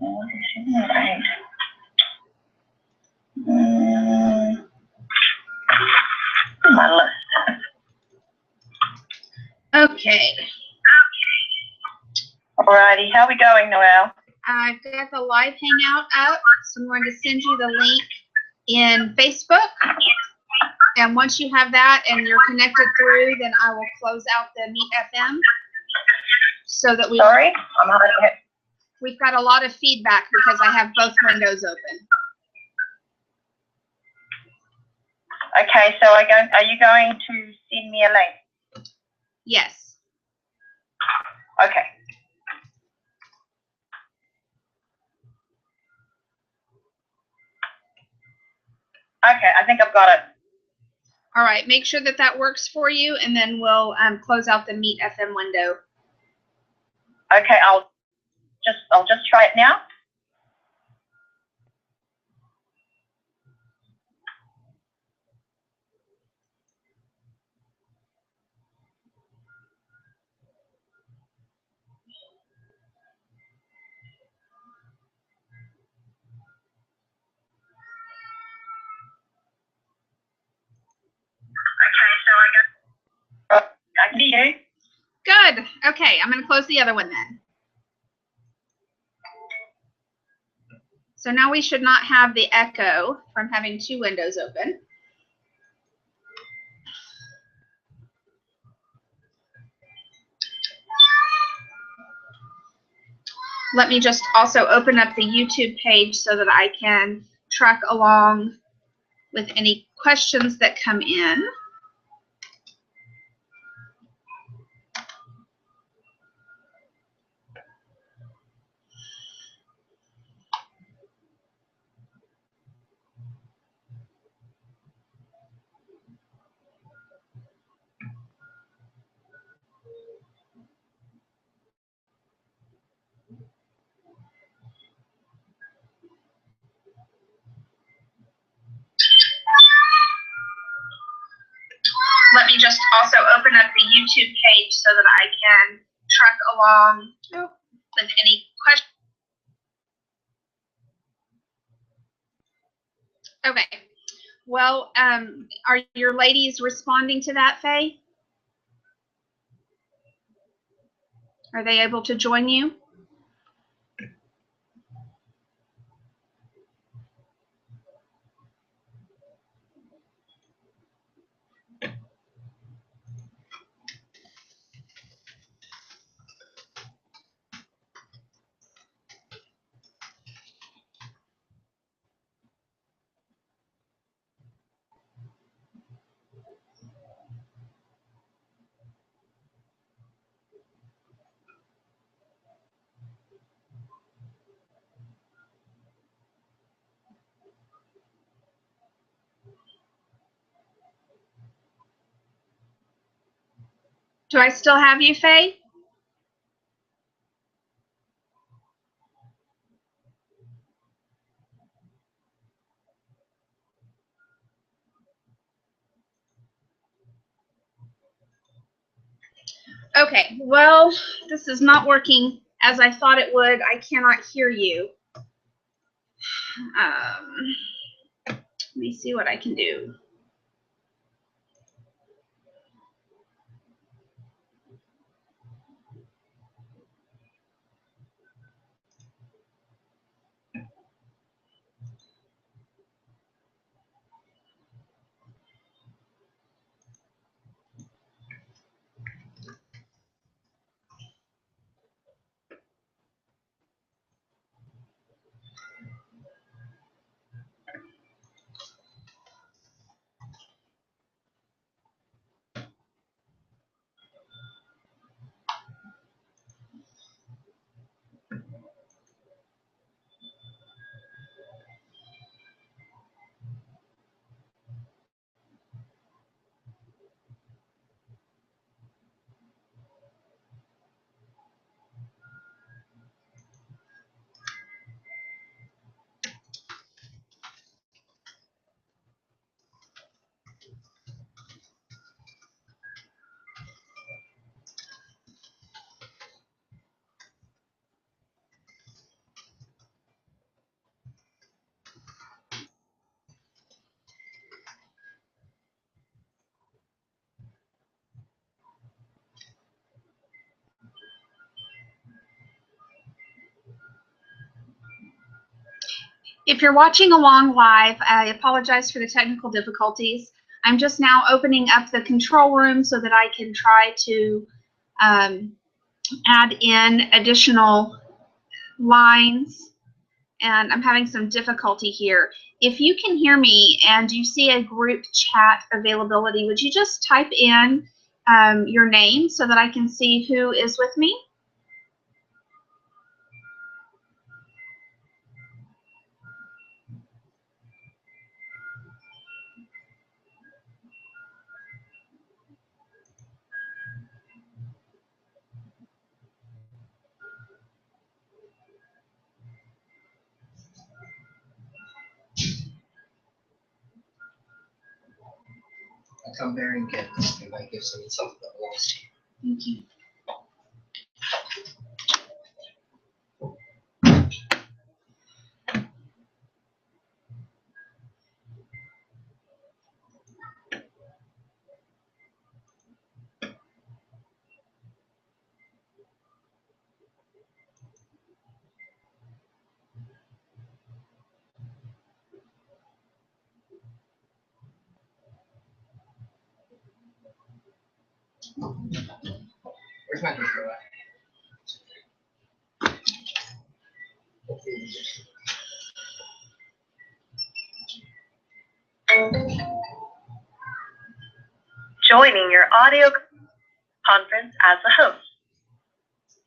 Right. My list. Okay. Alrighty, how are we going, Noelle? I've got the live hangout up, so I'm going to send you the link in Facebook. And once you have that and you're connected through, then I will close out the Meet FM so that Sorry, I'm hard to hit. We've got a lot of feedback because I have both windows open. Okay, so are you going to send me a link? Yes. Okay. Okay, I think I've got it. All right, make sure that that works for you, and then we'll close out the Meet FM window. Okay, I'll just try it now. I can hear you. Good. Okay, I'm going to close the other one then. So now we should not have the echo from having two windows open. Let me just also open up the YouTube page so that I can track along with any questions that come in. Let me just also open up the YouTube page so that I can track along with any questions. Okay. Well, are your ladies responding to that, Faye? Are they able to join you? Do I still have you, Faye? Okay, well, this is not working as I thought it would. I cannot hear you. Let me see what I can do. If you're watching along live, I apologize for the technical difficulties. I'm just now opening up the control room so that I can try to add in additional lines, and I'm having some difficulty here. If you can hear me and you see a group chat availability, would you just type in your name so that I can see who is with me? I'm very good. It might give some something that belongs to you. Thank you. Where's my GoPro at? Joining your audio conference as a host.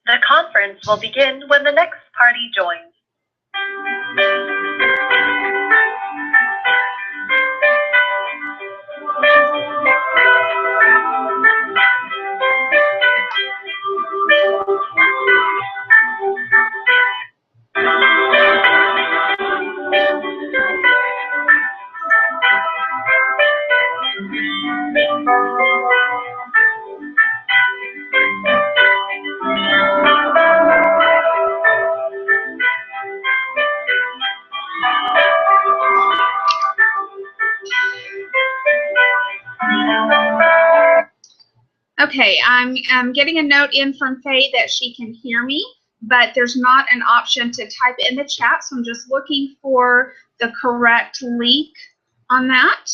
The conference will begin when the next party joins. Okay, I'm getting a note in from Faye that she can hear me, but there's not an option to type in the chat, so I'm just looking for the correct link on that.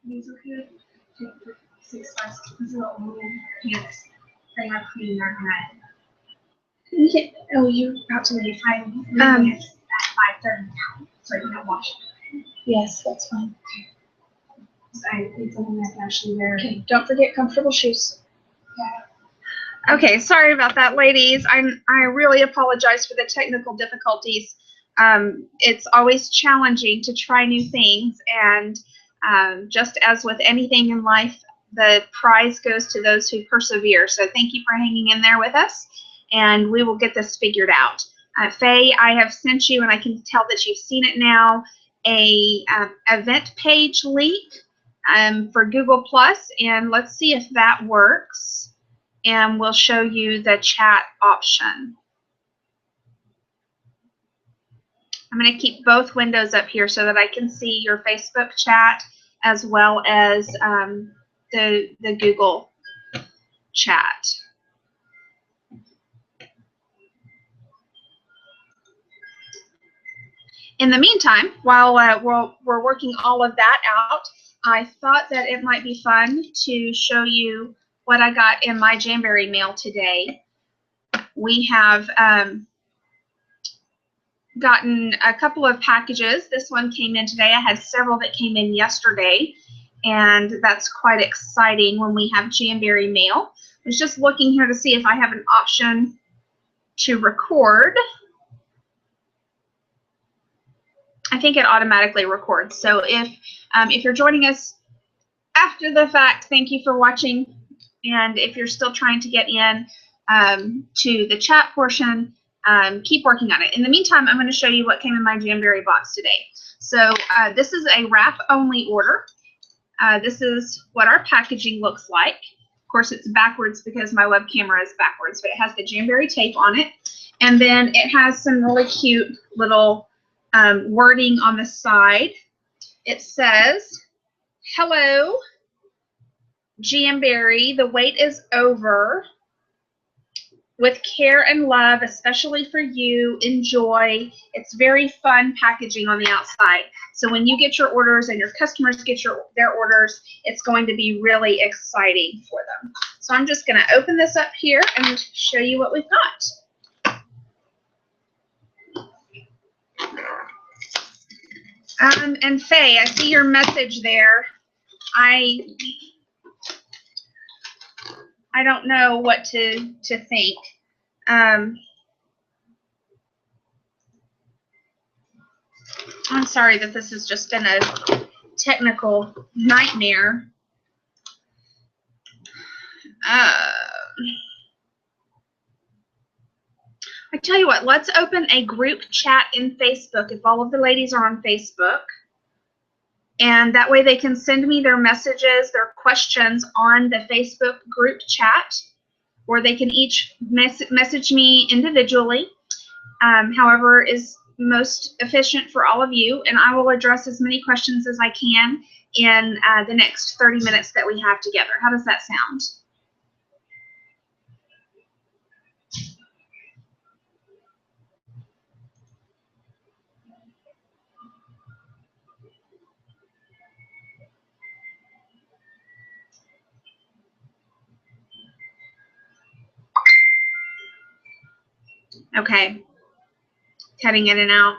These are good. 6 5 6 little pants. They have clean their head. Oh, you're about to leave. I'm leaving at 5:30 now, so you can wash it. Yes, that's fine. I need something that can actually wear. Okay, don't forget comfortable shoes. Yeah. Okay, sorry about that, ladies. I really apologize for the technical difficulties. It's always challenging to try new things, and just as with anything in life, the prize goes to those who persevere. So thank you for hanging in there with us, and we will get this figured out. Faye, I have sent you, and I can tell that you've seen it now, a event page link for Google+, and let's see if that works, and we'll show you the chat option. I'm going to keep both windows up here so that I can see your Facebook chat as well as the Google chat. In the meantime, while we're working all of that out, I thought that it might be fun to show you what I got in my Jamberry mail today. We have gotten a couple of packages. This one came in today. I had several that came in yesterday, and that's quite exciting when we have Jamberry mail. I was just looking here to see if I have an option to record. I think it automatically records. So if you're joining us after the fact, thank you for watching. And if you're still trying to get in to the chat portion, keep working on it. In the meantime, I'm going to show you what came in my Jamberry box today. So this is a wrap-only order. This is what our packaging looks like. Of course, it's backwards because my web camera is backwards, but it has the Jamberry tape on it. And then it has some really cute little wording on the side. It says, "Hello, Jamberry, the wait is over. With care and love, especially for you, enjoy. It's very fun packaging on the outside. So when you get your orders and your customers get their orders, it's going to be really exciting for them. So I'm just going to open this up here and show you what we've got. And Faye, I see your message there. I don't know what to think. I'm sorry that this has just been a technical nightmare. I tell you what, let's open a group chat in Facebook if all of the ladies are on Facebook. And that way they can send me their messages, their questions on the Facebook group chat, or they can each message me individually, however is most efficient for all of you, and I will address as many questions as I can in the next 30 minutes that we have together. How does that sound? Okay. Cutting in and out.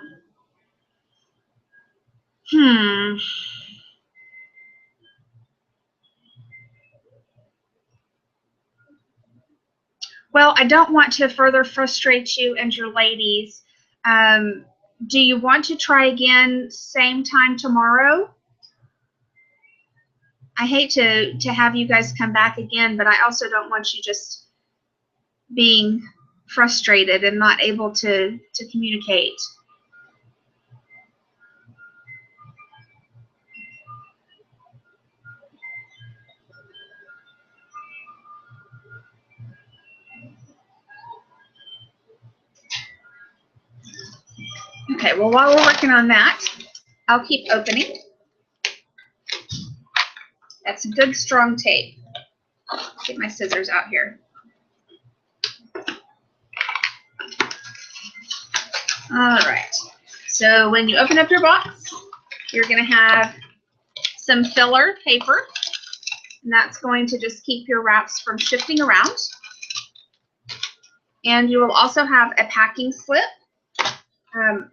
Well, I don't want to further frustrate you and your ladies. Do you want to try again same time tomorrow? I hate to have you guys come back again, but I also don't want you just being frustrated and not able to communicate. Okay, well, while we're working on that, I'll keep opening. That's good, strong tape. Get my scissors out here. All right. So when you open up your box, you're going to have some filler paper, and that's going to just keep your wraps from shifting around. And you will also have a packing slip.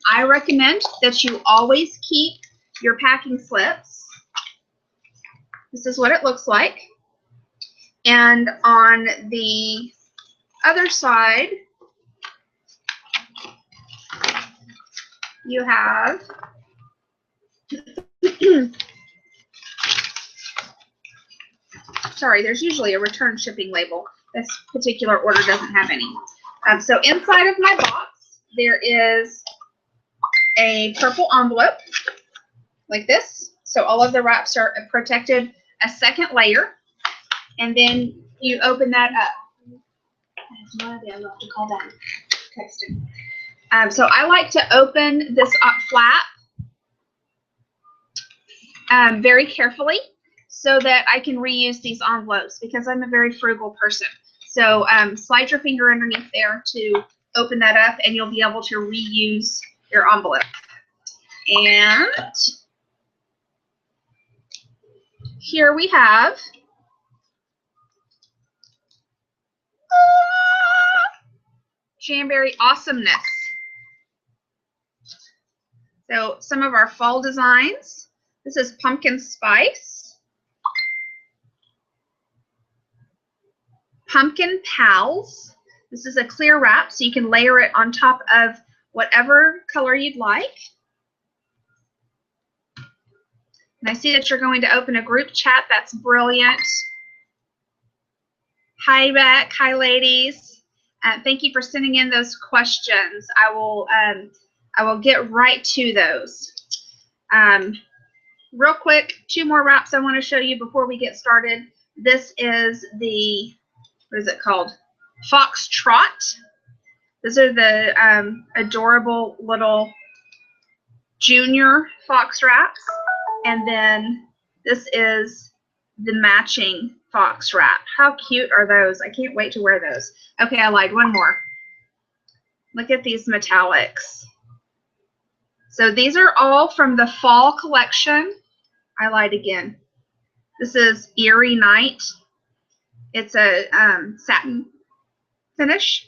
I recommend that you always keep your packing slips. This is what it looks like. And on the other side, you have sorry, there's usually a return shipping label. This particular order doesn't have any. So inside of my box, there is a purple envelope like this. So all of the wraps are protected a second layer. And then you open that up. I have no idea. I'll have to call down. Texting. So I like to open this flap very carefully so that I can reuse these envelopes because I'm a very frugal person. So slide your finger underneath there to open that up and you'll be able to reuse your envelope. And here we have Jamberry awesomeness. So some of our fall designs. This is pumpkin spice. Pumpkin pals. This is a clear wrap, so you can layer it on top of whatever color you'd like. And I see that you're going to open a group chat. That's brilliant. Hi, Beck. Hi, ladies. Thank you for sending in those questions. I will get right to those. Real quick, 2 more wraps I want to show you before we get started. This is the, what is it called? Foxtrot. These are the adorable little junior fox wraps. And then this is the matching fox wrap. How cute are those? I can't wait to wear those. Okay, I lied. One more. Look at these metallics. So these are all from the fall collection. I lied again. This is Eerie Night. It's a satin finish.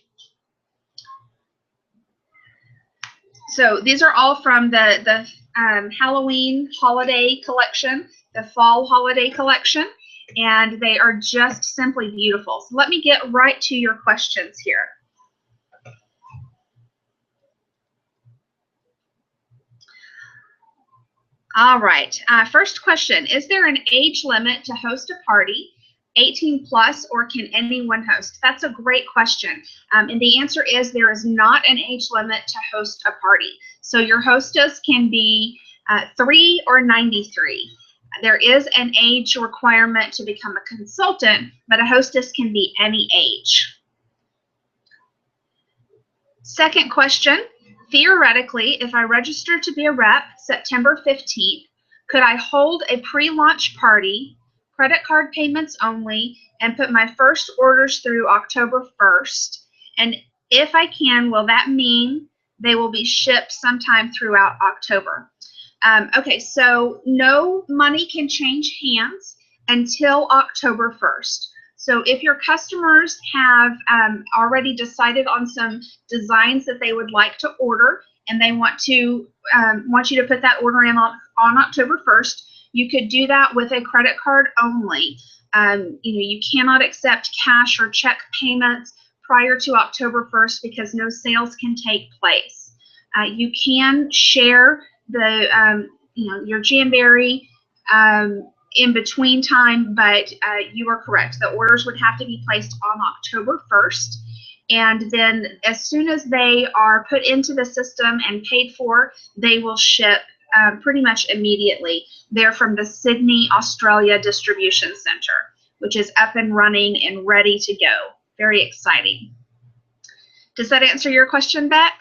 So these are all from the Halloween holiday collection, the fall holiday collection, and they are just simply beautiful. So let me get right to your questions here. All right, first question, is there an age limit to host a party, 18 plus, or can anyone host? That's a great question. And the answer is there is not an age limit to host a party. So your hostess can be 3 or 93. There is an age requirement to become a consultant, but a hostess can be any age. Second question, theoretically, if I register to be a rep September 15th, could I hold a pre-launch party, credit card payments only, and put my first orders through October 1st? And if I can, will that mean they will be shipped sometime throughout October? Okay, so no money can change hands until October 1st. So if your customers have already decided on some designs that they would like to order, and they want you to put that order in on October 1st, you could do that with a credit card only. You cannot accept cash or check payments prior to October 1st because no sales can take place. You can share the your Jamberry in between time, but you are correct. The orders would have to be placed on October 1st. And then as soon as they are put into the system and paid for, they will ship pretty much immediately. They're from the Sydney, Australia Distribution Center, which is up and running and ready to go. Very exciting. Does that answer your question, Beck?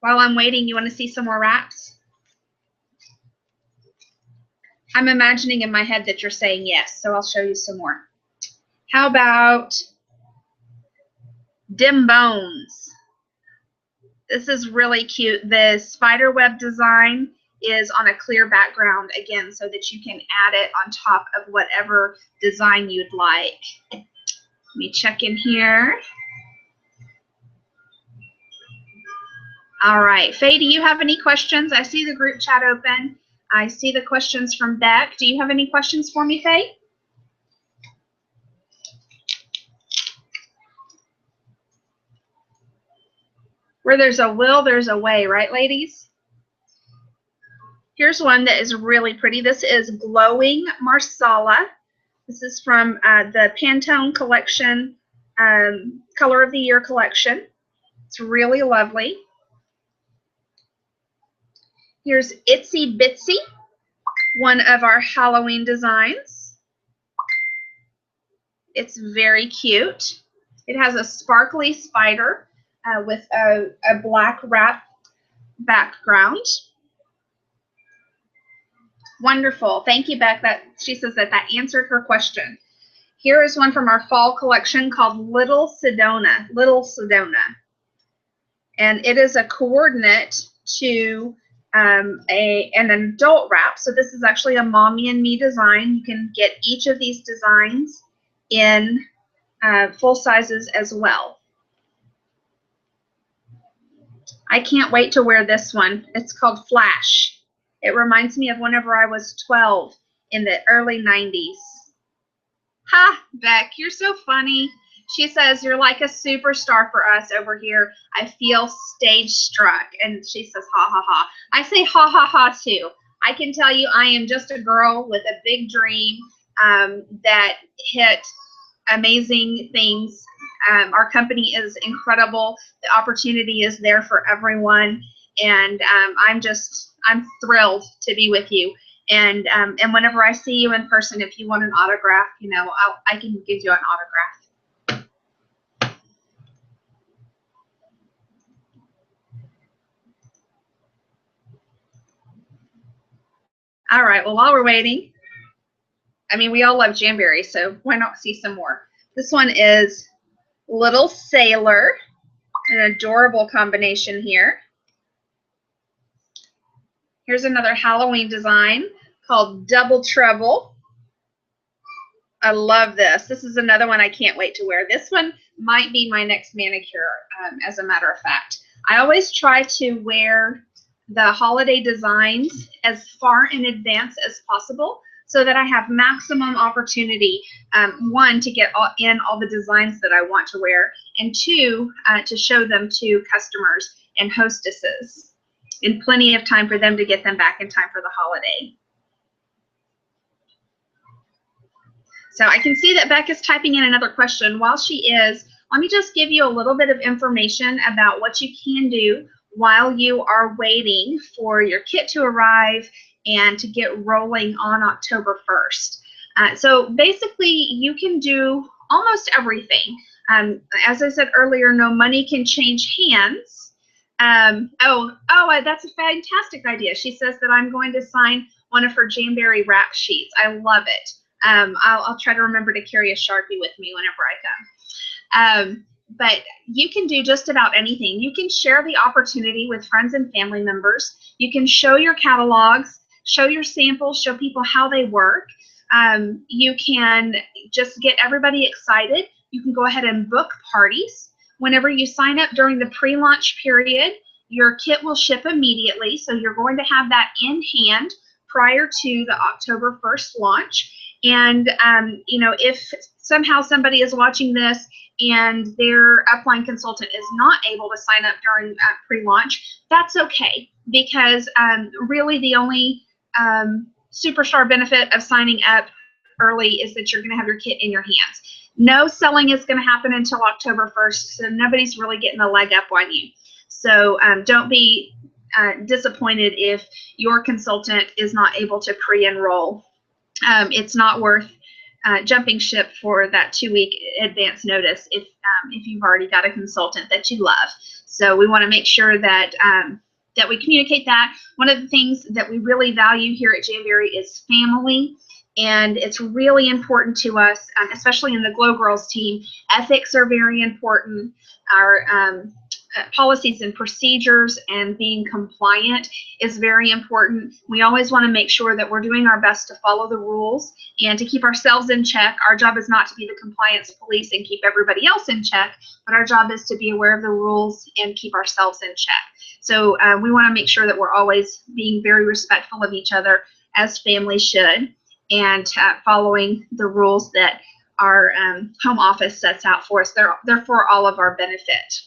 While I'm waiting, you want to see some more wraps? I'm imagining in my head that you're saying yes, so I'll show you some more. How about Dim Bones? This is really cute. The spider web design is on a clear background, again, so that you can add it on top of whatever design you'd like. Let me check in here. All right, Faye, do you have any questions? I see the group chat open. I see the questions from Beck. Do you have any questions for me, Faye? Where there's a will, there's a way, right, ladies? Here's one that is really pretty. This is Glowing Marsala. This is from the Pantone collection, Color of the Year collection. It's really lovely. Here's Itsy Bitsy, one of our Halloween designs. It's very cute. It has a sparkly spider with a black wrap background. Wonderful. Thank you, Beck. She says that answered her question. Here is one from our fall collection called Little Sedona. Little Sedona. And it is a coordinate to an adult wrap. So this is actually a Mommy and Me design. You can get each of these designs in full sizes as well. I can't wait to wear this one. It's called Flash. It reminds me of whenever I was 12 in the early 90s. Ha, Beck, you're so funny. She says, you're like a superstar for us over here. I feel stage struck. And she says, ha, ha, ha. I say ha, ha, ha, too. I can tell you I am just a girl with a big dream that hit amazing things. Our company is incredible. The opportunity is there for everyone. And I'm thrilled to be with you. And whenever I see you in person, if you want an autograph, I can give you an autograph. All right, well, while we're waiting, I mean, we all love Jamberry, so why not see some more? This one is Little Sailor, an adorable combination here. Here's another Halloween design called Double Trouble. I love this. This is another one I can't wait to wear. This one might be my next manicure, as a matter of fact. I always try to wear the holiday designs as far in advance as possible so that I have maximum opportunity, one, to get in all the designs that I want to wear, and two, to show them to customers and hostesses in plenty of time for them to get them back in time for the holiday. So I can see that Becca's typing in another question. While she is, let me just give you a little bit of information about what you can do while you are waiting for your kit to arrive and to get rolling on October 1st. So basically, you can do almost everything. As I said earlier, no money can change hands. That's a fantastic idea. She says that I'm going to sign one of her Jamberry rap sheets. I love it. I'll try to remember to carry a Sharpie with me whenever I come. But you can do just about anything. You can share the opportunity with friends and family members. You can show your catalogs, show your samples, show people how they work. You can just get everybody excited. You can go ahead and book parties. Whenever you sign up during the pre-launch period, your kit will ship immediately. So you're going to have that in hand prior to the October 1st launch. And, if somehow somebody is watching this and their upline consultant is not able to sign up during pre-launch, that's okay, because really the only superstar benefit of signing up early is that you're going to have your kit in your hands. No selling is going to happen until October 1st, so nobody's really getting a leg up on you. So don't be disappointed if your consultant is not able to pre-enroll. It's not worth jumping ship for that 2-week advance notice if you've already got a consultant that you love. So we want to make sure that that we communicate that. One of the things that we really value here at Jamberry is family, and it's really important to us, especially in the Glow Girls team. Ethics are very important. Our policies and procedures and being compliant is very important. We always want to make sure that we're doing our best to follow the rules and to keep ourselves in check. Our job is not to be the compliance police and keep everybody else in check, but our job is to be aware of the rules and keep ourselves in check. So we want to make sure that we're always being very respectful of each other, as families should, and following the rules that our home office sets out for us. They're for all of our benefit.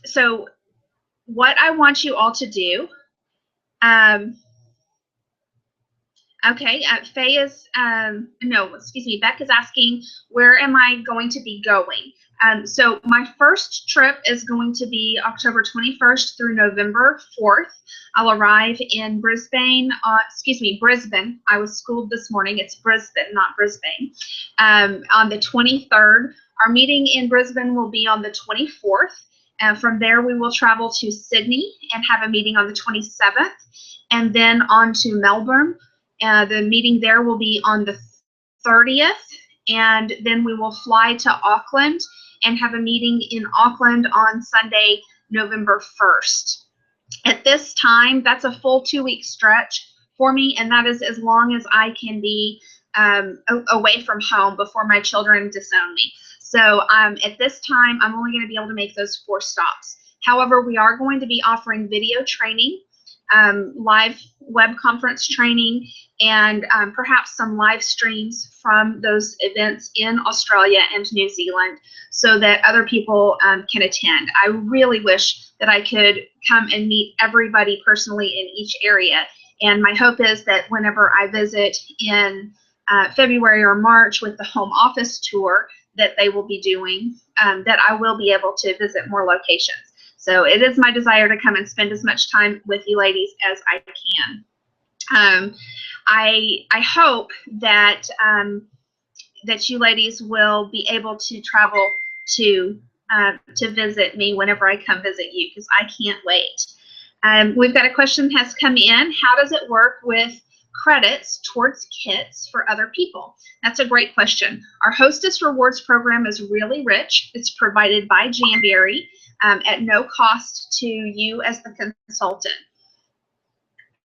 So what I want you all to do, Faye is, Beck is asking, where am I going to be going? So my first trip is going to be October 21st through November 4th. I'll arrive in Brisbane. Brisbane. I was schooled this morning. It's Brisbane, not Brisbane. On the 23rd. Our meeting in Brisbane will be on the 24th. From there, we will travel to Sydney and have a meeting on the 27th, and then on to Melbourne. The meeting there will be on the 30th, and then we will fly to Auckland and have a meeting in Auckland on Sunday, November 1st. At this time, that's a full 2-week stretch for me, and that is as long as I can be away from home before my children disown me. So at this time, I'm only going to be able to make those 4 stops. However, we are going to be offering video training, live web conference training, and perhaps some live streams from those events in Australia and New Zealand so that other people can attend. I really wish that I could come and meet everybody personally in each area. And my hope is that whenever I visit in February or March with the home office tour that they will be doing, that I will be able to visit more locations. So it is my desire to come and spend as much time with you ladies as I can. I hope that that you ladies will be able to travel to visit me whenever I come visit you, because I can't wait. We've got a question that has come in. How does it work with credits towards kits for other people? That's a great question. Our Hostess Rewards program is really rich. It's provided by Jamberry at no cost to you as the consultant.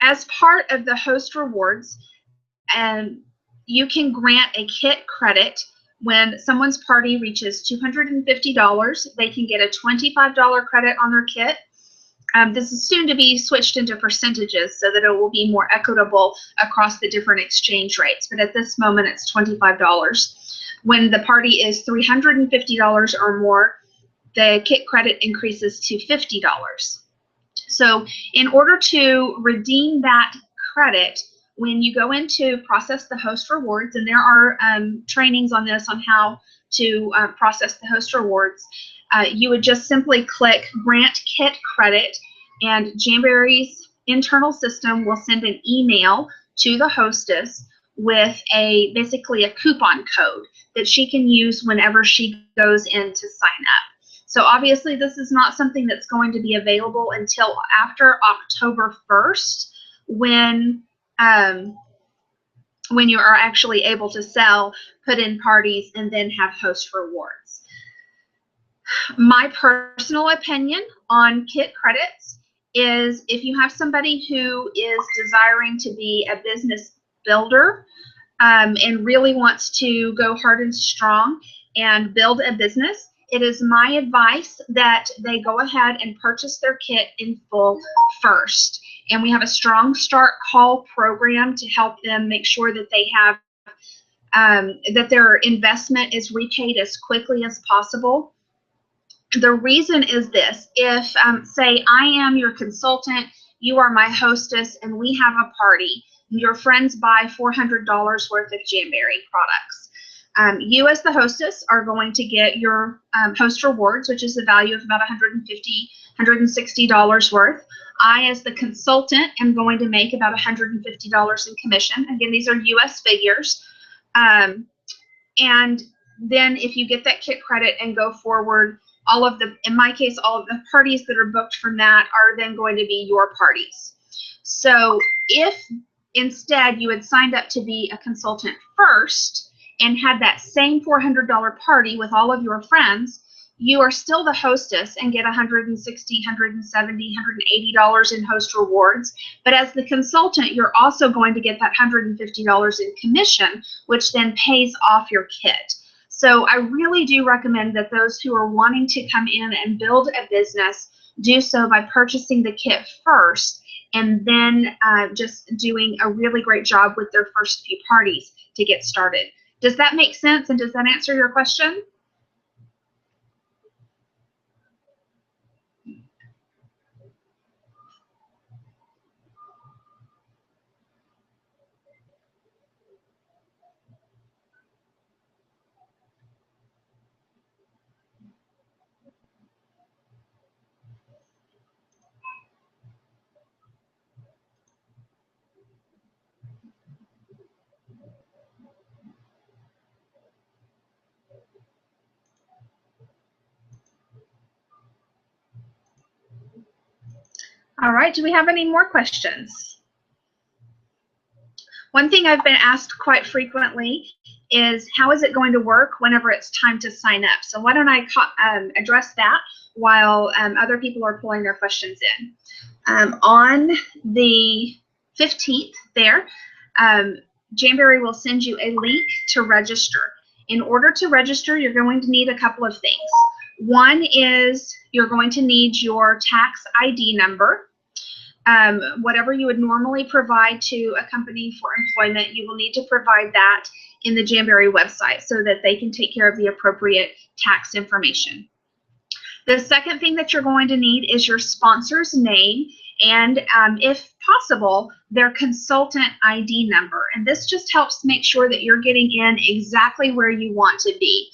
As part of the Host Rewards, you can grant a kit credit. When someone's party reaches $250, they can get a $25 credit on their kit. This is soon to be switched into percentages so that it will be more equitable across the different exchange rates. But at this moment, it's $25. When the party is $350 or more, the kit credit increases to $50. So in order to redeem that credit, when you go in to process the Host Rewards, and there are trainings on this on how to process the Host Rewards, you would just simply click Grant Kit Credit, and Jamberry's internal system will send an email to the hostess with basically a coupon code that she can use whenever she goes in to sign up. So obviously this is not something that's going to be available until after October 1st, when you are actually able to sell, put in parties, and then have Host Rewards. My personal opinion on kit credits is if you have somebody who is desiring to be a business builder and really wants to go hard and strong and build a business, it is my advice that they go ahead and purchase their kit in full first. And we have a strong start call program to help them make sure that they have that their investment is repaid as quickly as possible. The reason is this: if say I am your consultant, you are my hostess, and we have a party, and your friends buy $400 worth of Jamberry products. You as the hostess are going to get your Host Rewards, which is a value of about $150, $160 worth. I, as the consultant, am going to make about $150 in commission. Again, these are US figures. And then if you get that kit credit and go forward, in my case, all of the parties that are booked from that are then going to be your parties. So if instead you had signed up to be a consultant first and had that same $400 party with all of your friends, you are still the hostess and get $160, $170, $180 in Host Rewards. But as the consultant, you're also going to get that $150 in commission, which then pays off your kit. So I really do recommend that those who are wanting to come in and build a business do so by purchasing the kit first, and then just doing a really great job with their first few parties to get started. Does that make sense, and does that answer your question? All right, do we have any more questions? One thing I've been asked quite frequently is, how is it going to work whenever it's time to sign up? So why don't I address that while other people are pulling their questions in. On the 15th there, Jamberry will send you a link to register. In order to register, you're going to need a couple of things. One is you're going to need your tax ID number. Whatever you would normally provide to a company for employment, you will need to provide that in the Jamberry website so that they can take care of the appropriate tax information. The second thing that you're going to need is your sponsor's name and, if possible, their consultant ID number. And this just helps make sure that you're getting in exactly where you want to be.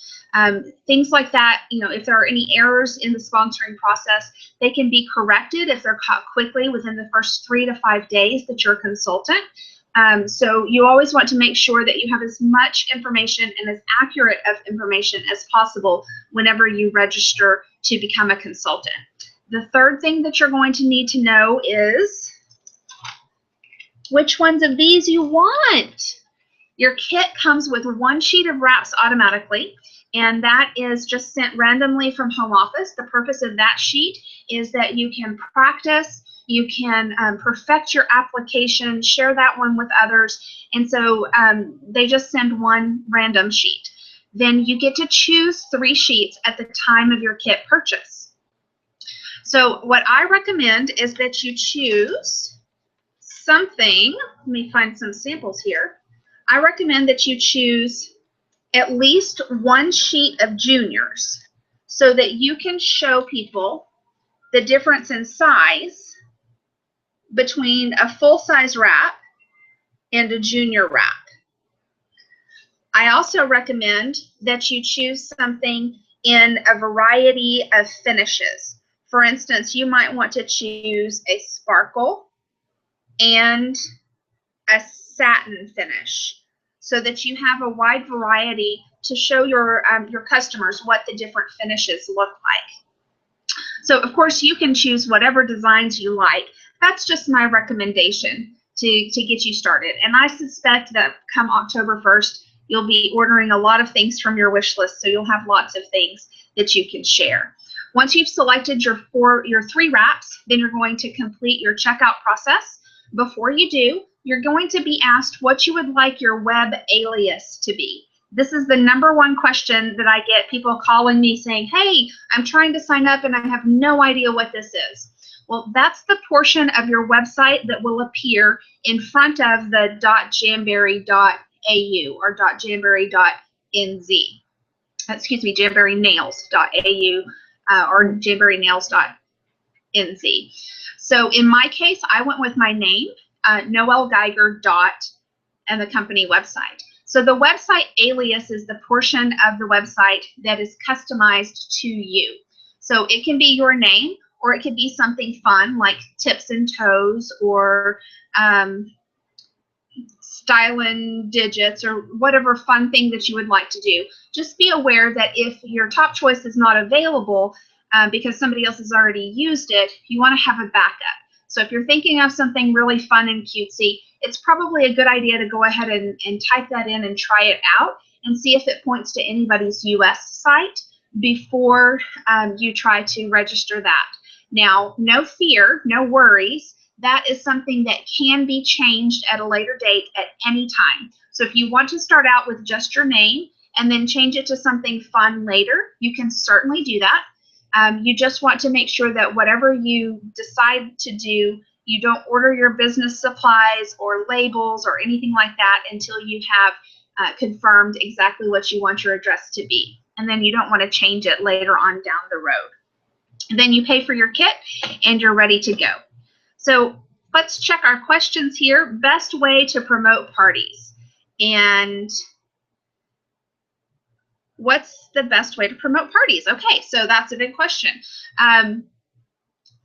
Things like that, you know, if there are any errors in the sponsoring process, they can be corrected if they're caught quickly within the first 3 to 5 days that you're a consultant. So you always want to make sure that you have as much information and as accurate of information as possible whenever you register to become a consultant. The third thing that you're going to need to know is which ones of these you want. Your kit comes with 1 sheet of wraps automatically, and that is just sent randomly from home office. The purpose of that sheet is that you can practice, you can perfect your application, share that one with others, and so they just send 1 random sheet. Then you get to choose 3 sheets at the time of your kit purchase. So what I recommend is that you choose something. Let me find some samples here. I recommend that you choose at least 1 sheet of juniors so that you can show people the difference in size between a full-size wrap and a junior wrap. I also recommend that you choose something in a variety of finishes. For instance, you might want to choose a sparkle and a satin finish so that you have a wide variety to show your customers what the different finishes look like. So of course you can choose whatever designs you like. That's just my recommendation to get you started. And I suspect that come October 1st, you'll be ordering a lot of things from your wish list, so you'll have lots of things that you can share. Once you've selected your 3 wraps, then you're going to complete your checkout process. Before you do, you're going to be asked what you would like your web alias to be. This is the #1 question that I get people calling me saying, hey, I'm trying to sign up and I have no idea what this is. Well, that's the portion of your website that will appear in front of the .jamberry.au or .jamberry.nz. Excuse me, jamberrynails.au or jamberrynails.nz. So in my case, I went with my name, Noelle Geiger and the company website. So the website alias is the portion of the website that is customized to you. So it can be your name, or it could be something fun like tips and toes, or styling digits, or whatever fun thing that you would like to do. Just be aware that if your top choice is not available because somebody else has already used it, you want to have a backup. So if you're thinking of something really fun and cutesy, it's probably a good idea to go ahead and type that in and try it out and see if it points to anybody's US site before you try to register that. Now, no fear, no worries. That is something that can be changed at a later date at any time. So if you want to start out with just your name and then change it to something fun later, you can certainly do that. You just want to make sure that whatever you decide to do, you don't order your business supplies or labels or anything like that until you have confirmed exactly what you want your address to be. And then you don't want to change it later on down the road. And then you pay for your kit and you're ready to go. So let's check our questions here. Best way to promote parties. And what's the best way to promote parties? Okay, so that's a big question.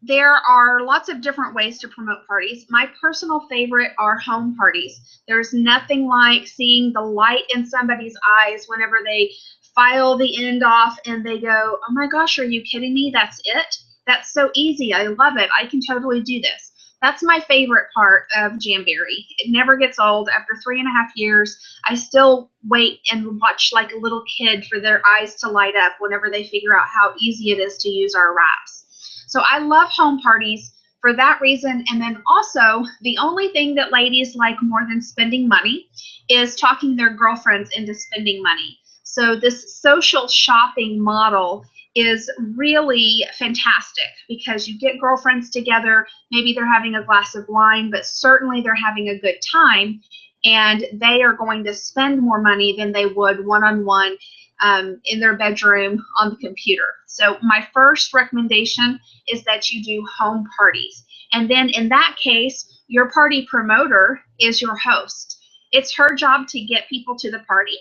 There are lots of different ways to promote parties. My personal favorite are home parties. There's nothing like seeing the light in somebody's eyes whenever they file the end off and they go, oh my gosh, are you kidding me? That's it? That's so easy. I love it. I can totally do this. That's my favorite part of Jamberry. It never gets old. After 3.5 years, I still wait and watch like a little kid for their eyes to light up whenever they figure out how easy it is to use our wraps. So I love home parties for that reason. And then also, the only thing that ladies like more than spending money is talking their girlfriends into spending money. So this social shopping model is really fantastic because you get girlfriends together, maybe they're having a glass of wine, but certainly they're having a good time, and they are going to spend more money than they would one-on-one in their bedroom on the computer. So my first recommendation is that you do home parties. And then in that case, your party promoter is your host. It's her job to get people to the party.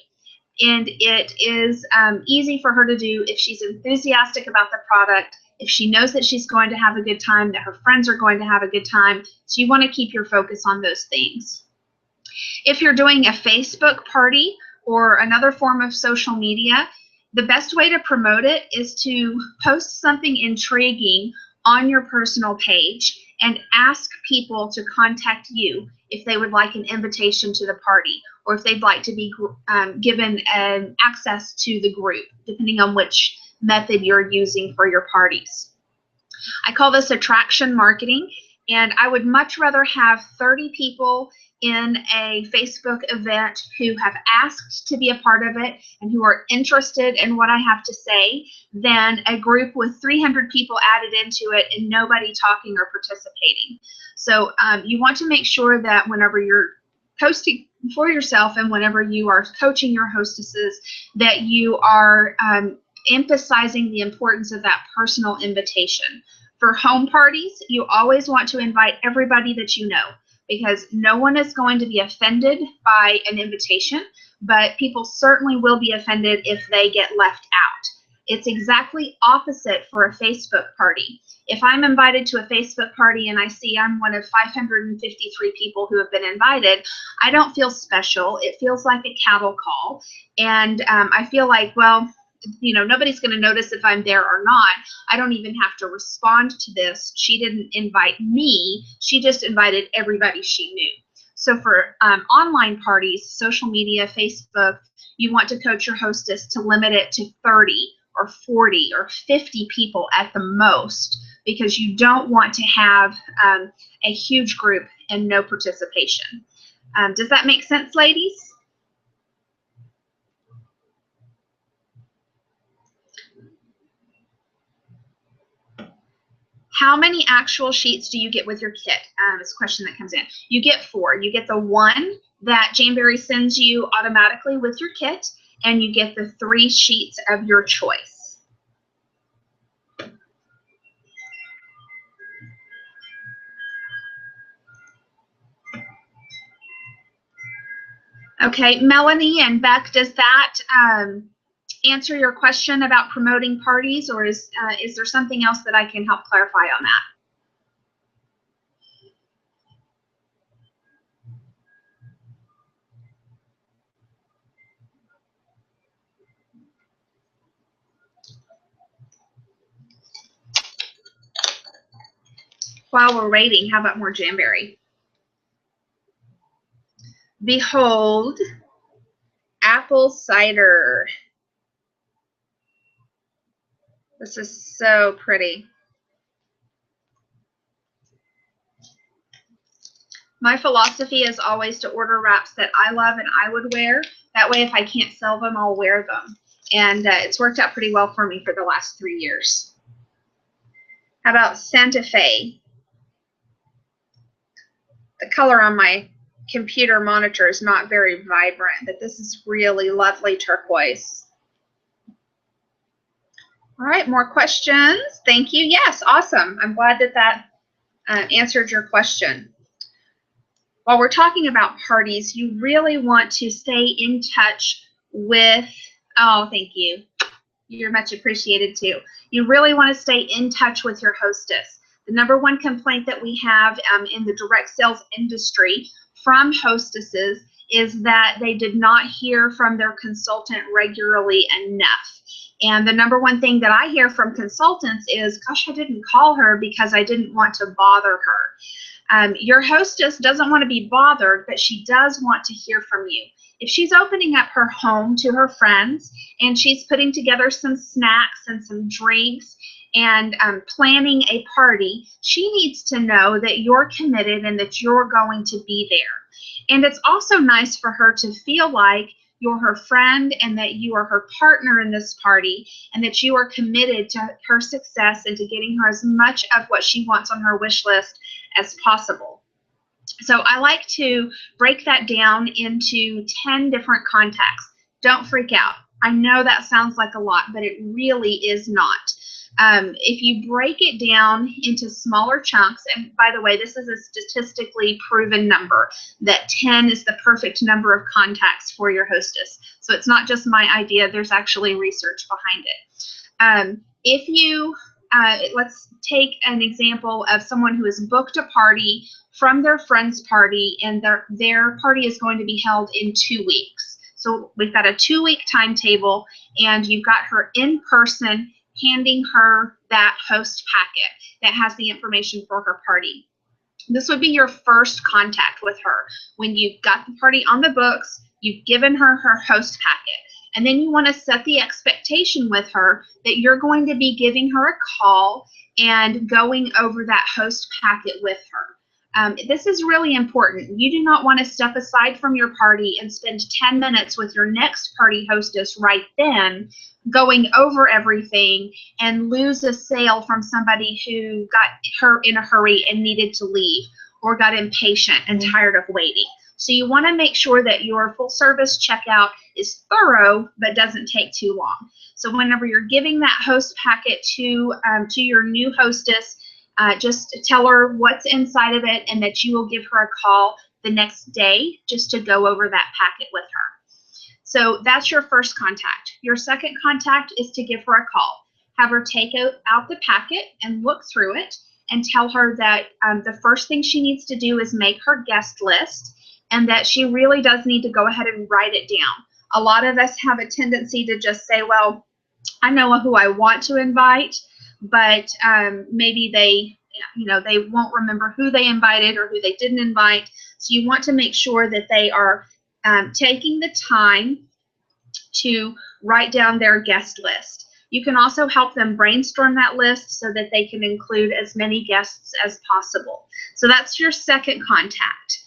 And it is easy for her to do if she's enthusiastic about the product, if she knows that she's going to have a good time, that her friends are going to have a good time. So you want to keep your focus on those things. If you're doing a Facebook party or another form of social media, the best way to promote it is to post something intriguing on your personal page and ask people to contact you if they would like an invitation to the party, or if they'd like to be given access to the group, depending on which method you're using for your parties. I call this attraction marketing, and I would much rather have 30 people in a Facebook event who have asked to be a part of it and who are interested in what I have to say than a group with 300 people added into it and nobody talking or participating. So you want to make sure that whenever you're hosting for yourself and whenever you are coaching your hostesses, that you are emphasizing the importance of that personal invitation. For home parties, you always want to invite everybody that you know, because no one is going to be offended by an invitation, but people certainly will be offended if they get left out. It's exactly opposite for a Facebook party. If I'm invited to a Facebook party and I see I'm one of 553 people who have been invited, I don't feel special. It feels like a cattle call. And I feel like, well, you know, nobody's going to notice if I'm there or not. I don't even have to respond to this. She didn't invite me. She just invited everybody she knew. So for online parties, social media, Facebook, you want to coach your hostess to limit it to 30 or 40 or 50 people at the most, because you don't want to have a huge group and no participation. Does that make sense, ladies? How many actual sheets do you get with your kit? It's a question that comes in. You get 4. You get the one that Janeberry sends you automatically with your kit, and you get the 3 sheets of your choice. Okay, Melanie and Beck, does that answer your question about promoting parties, or is there something else that I can help clarify on that? While we're waiting, how about more Janeberry? Behold, apple cider. This is so pretty. My philosophy is always to order wraps that I love and I would wear. That way, if I can't sell them, I'll wear them. And it's worked out pretty well for me for the last 3 years. How about Santa Fe? The color on my computer monitor is not very vibrant, but this is really lovely turquoise. All right, more questions. Thank you. Yes, awesome. I'm glad that that answered your question. While we're talking about parties, you really want to stay in touch with, oh, thank you. You're much appreciated too. You really want to stay in touch with your hostess. The #1 complaint that we have in the direct sales industry from hostesses is that they did not hear from their consultant regularly enough. And the #1 thing that I hear from consultants is, gosh, I didn't call her because I didn't want to bother her. Your hostess doesn't want to be bothered, but she does want to hear from you. If she's opening up her home to her friends and she's putting together some snacks and some drinks and planning a party, she needs to know that you're committed and that you're going to be there. And it's also nice for her to feel like you're her friend and that you are her partner in this party and that you are committed to her success and to getting her as much of what she wants on her wish list as possible. So I like to break that down into 10 different contacts. Don't freak out. I know that sounds like a lot, but it really is not. If you break it down into smaller chunks, and by the way, this is a statistically proven number, that 10 is the perfect number of contacts for your hostess. So it's not just my idea, there's actually research behind it. If you, let's take an example of someone who has booked a party from their friend's party, and their party is going to be held in 2 weeks. So we've got a 2-week timetable, and you've got her in person handing her that host packet that has the information for her party. This would be your first contact with her. When you've got the party on the books, you've given her her host packet. And then you want to set the expectation with her that you're going to be giving her a call and going over that host packet with her. This is really important. You do not want to step aside from your party and spend 10 minutes with your next party hostess right then, going over everything, and lose a sale from somebody who got her in a hurry and needed to leave, or got impatient and tired of waiting. So you want to make sure that your full service checkout is thorough but doesn't take too long. So whenever you're giving that host packet to your new hostess, just tell her what's inside of it and that you will give her a call the next day just to go over that packet with her. So that's your first contact. Your second contact is to give her a call. Have her take out the packet and look through it and tell her that the first thing she needs to do is make her guest list, and that she really does need to go ahead and write it down. A lot of us have a tendency to just say, well, I know who I want to invite, but maybe they won't remember who they invited or who they didn't invite. So you want to make sure that they are taking the time to write down their guest list. You can also help them brainstorm that list so that they can include as many guests as possible. So that's your second contact.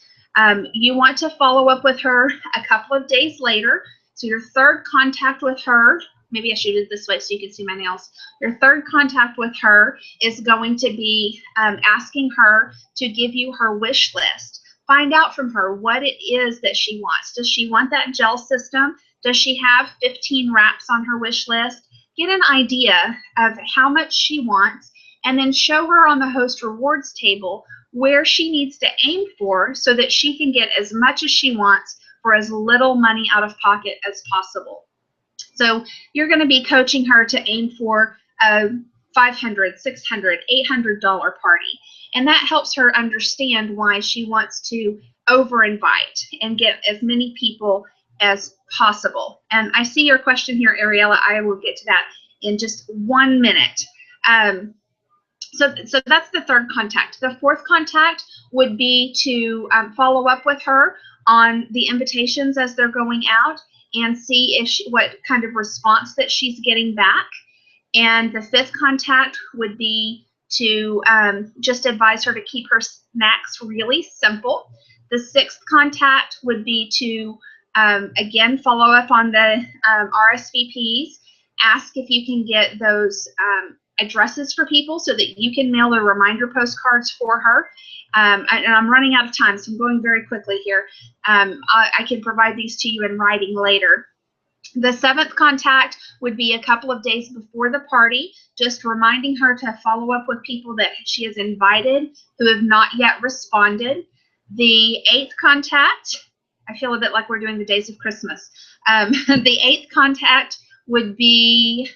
You want to follow up with her a couple of days later. So your third contact with her, maybe I should do it this way so you can see my nails. Your third contact with her is going to be asking her to give you her wish list. Find out from her what it is that she wants. Does she want that gel system? Does she have 15 wraps on her wish list? Get an idea of how much she wants, and then show her on the host rewards table where she needs to aim for so that she can get as much as she wants for as little money out of pocket as possible. So you're going to be coaching her to aim for a $500, $600, $800 party. And that helps her understand why she wants to over-invite and get as many people as possible. And I see your question here, Ariella. I will get to that in just 1 minute. So that's the third contact. The fourth contact would be to follow up with her on the invitations as they're going out and see what kind of response that she's getting back. And the fifth contact would be to just advise her to keep her snacks really simple. The sixth contact would be to, again, follow up on the RSVPs. Ask if you can get those addresses for people so that you can mail the reminder postcards for her. And I'm running out of time, so I'm going very quickly here. I can provide these to you in writing later. The seventh contact would be a couple of days before the party, just reminding her to follow up with people that she has invited who have not yet responded. The eighth contact, I feel a bit like we're doing the days of Christmas. The eighth contact would be,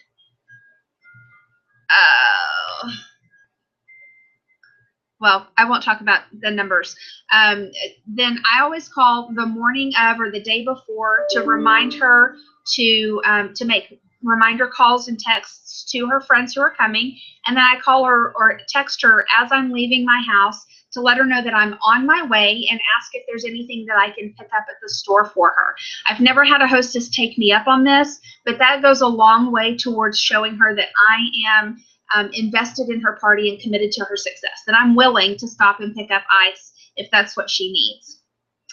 well, I won't talk about the numbers. Then I always call the morning of or the day before to remind her to make reminder calls and texts to her friends who are coming. And then I call her or text her as I'm leaving my house to let her know that I'm on my way and ask if there's anything that I can pick up at the store for her. I've never had a hostess take me up on this, but that goes a long way towards showing her that I am invested in her party and committed to her success, that I'm willing to stop and pick up ice if that's what she needs.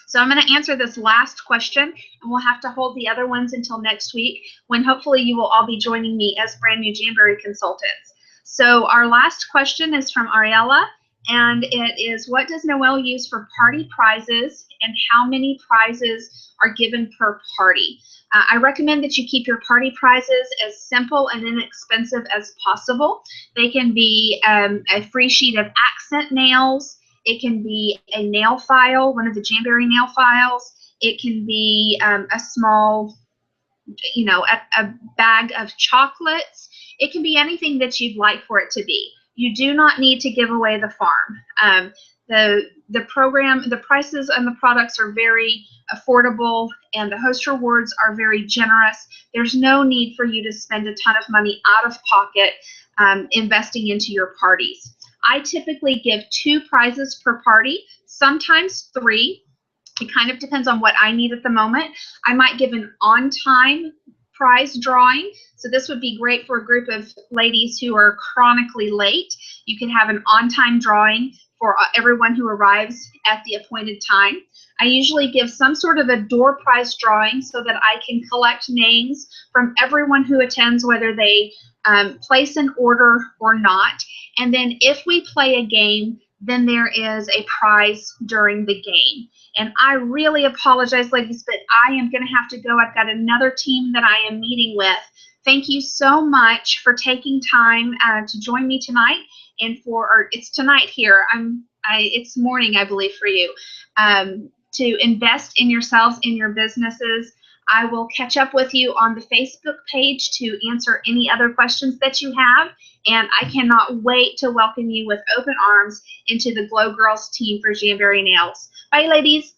So I'm going to answer this last question, and we'll have to hold the other ones until next week, when hopefully you will all be joining me as brand new Jamboree consultants. So our last question is from Ariella, and it is, what does Noelle use for party prizes, and how many prizes are given per party? I recommend that you keep your party prizes as simple and inexpensive as possible. They can be a free sheet of accent nails. It can be a nail file, one of the Jamboree nail files. It can be a small, a bag of chocolates. It can be anything that you'd like for it to be. You do not need to give away the farm. The program, the prices and the products are very affordable, and the host rewards are very generous. There's no need for you to spend a ton of money out of pocket investing into your parties. I typically give 2 prizes per party, sometimes 3. It kind of depends on what I need at the moment. I might give an on-time prize drawing. So this would be great for a group of ladies who are chronically late. You can have an on-time drawing for everyone who arrives at the appointed time. I usually give some sort of a door prize drawing so that I can collect names from everyone who attends, whether they place an order or not. And then if we play a game, then there is a prize during the game. And I really apologize, ladies, but I am going to have to go. I've got another team that I am meeting with. Thank you so much for taking time to join me tonight, and it's tonight here. It's morning, I believe, for you. To invest in yourselves, in your businesses. I will catch up with you on the Facebook page to answer any other questions that you have. And I cannot wait to welcome you with open arms into the Glow Girls team for Jamberry Nails. Bye, ladies.